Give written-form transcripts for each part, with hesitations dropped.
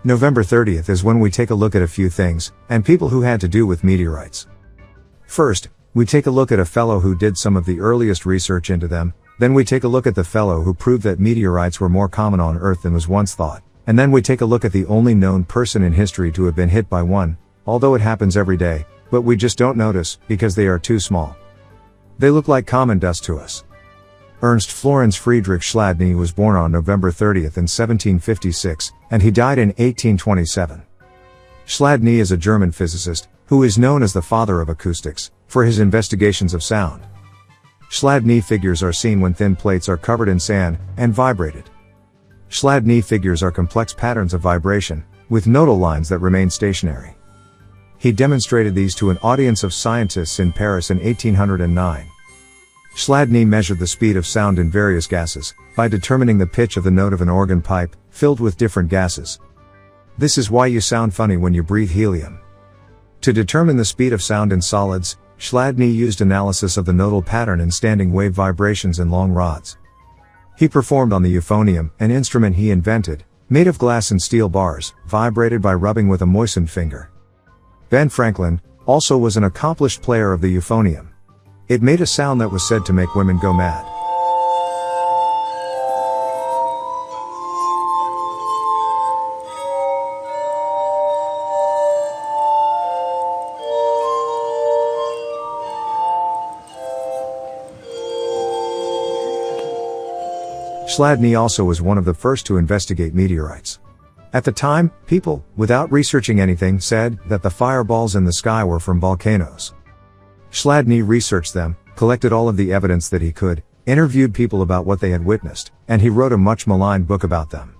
November 30th is when we take a look at a few things, and people who had to do with meteorites. First, we take a look at a fellow who did some of the earliest research into them, then we take a look at the fellow who proved that meteorites were more common on Earth than was once thought, and then we take a look at the only known person in history to have been hit by one, although it happens every day, but we just don't notice, because they are too small. They look like common dust to us. Ernst Florenz Friedrich Chladni was born on November 30th in 1756, and he died in 1827. Chladni is a German physicist, who is known as the father of acoustics, for his investigations of sound. Chladni figures are seen when thin plates are covered in sand, and vibrated. Chladni figures are complex patterns of vibration, with nodal lines that remain stationary. He demonstrated these to an audience of scientists in Paris in 1809. Chladni measured the speed of sound in various gases, by determining the pitch of the note of an organ pipe, filled with different gases. This is why you sound funny when you breathe helium. To determine the speed of sound in solids, Chladni used analysis of the nodal pattern in standing wave vibrations in long rods. He performed on the euphonium, an instrument he invented, made of glass and steel bars, vibrated by rubbing with a moistened finger. Ben Franklin also was an accomplished player of the euphonium. It made a sound that was said to make women go mad. Chladni also was one of the first to investigate meteorites. At the time, people, without researching anything, said that the fireballs in the sky were from volcanoes. Chladni researched them, collected all of the evidence that he could, interviewed people about what they had witnessed, and he wrote a much maligned book about them.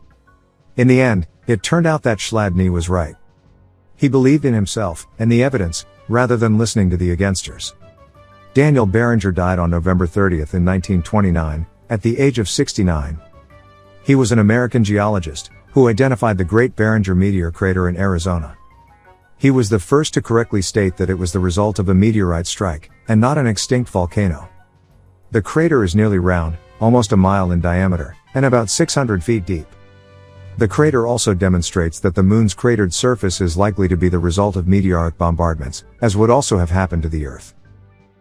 In the end, it turned out that Chladni was right. He believed in himself, and the evidence, rather than listening to the againsters. Daniel Barringer died on November 30th in 1929, at the age of 69. He was an American geologist, who identified the Great Barringer meteor crater in Arizona. He was the first to correctly state that it was the result of a meteorite strike, and not an extinct volcano. The crater is nearly round, almost a mile in diameter, and about 600 feet deep. The crater also demonstrates that the moon's cratered surface is likely to be the result of meteoric bombardments, as would also have happened to the Earth.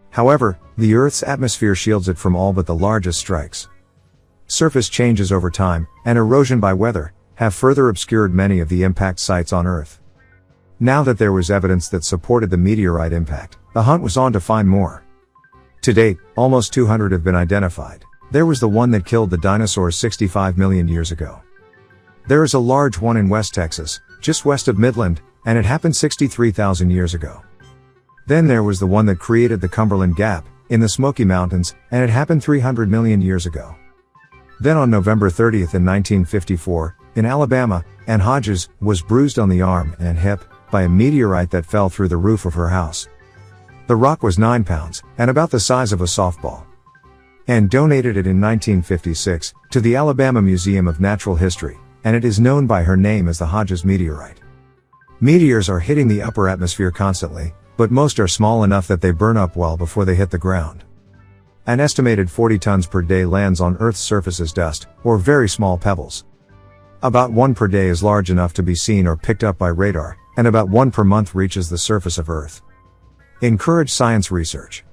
However, the Earth's atmosphere shields it from all but the largest strikes. Surface changes over time, and erosion by weather, have further obscured many of the impact sites on Earth. Now that there was evidence that supported the meteorite impact, the hunt was on to find more. To date, almost 200 have been identified. There was the one that killed the dinosaurs 65 million years ago. There is a large one in West Texas, just west of Midland, and it happened 63,000 years ago. Then there was the one that created the Cumberland Gap, in the Smoky Mountains, and it happened 300 million years ago. Then on November 30th in 1954, in Alabama, Ann Hodges was bruised on the arm and hip by a meteorite that fell through the roof of her house. The rock was 9 pounds, and about the size of a softball. Ann donated it in 1956, to the Alabama Museum of Natural History, and it is known by her name as the Hodges meteorite. Meteors are hitting the upper atmosphere constantly, but most are small enough that they burn up well before they hit the ground. An estimated 40 tons per day lands on Earth's surface as dust, or very small pebbles. About 1 per day is large enough to be seen or picked up by radar, and about 1 per month reaches the surface of Earth. Encourage science research.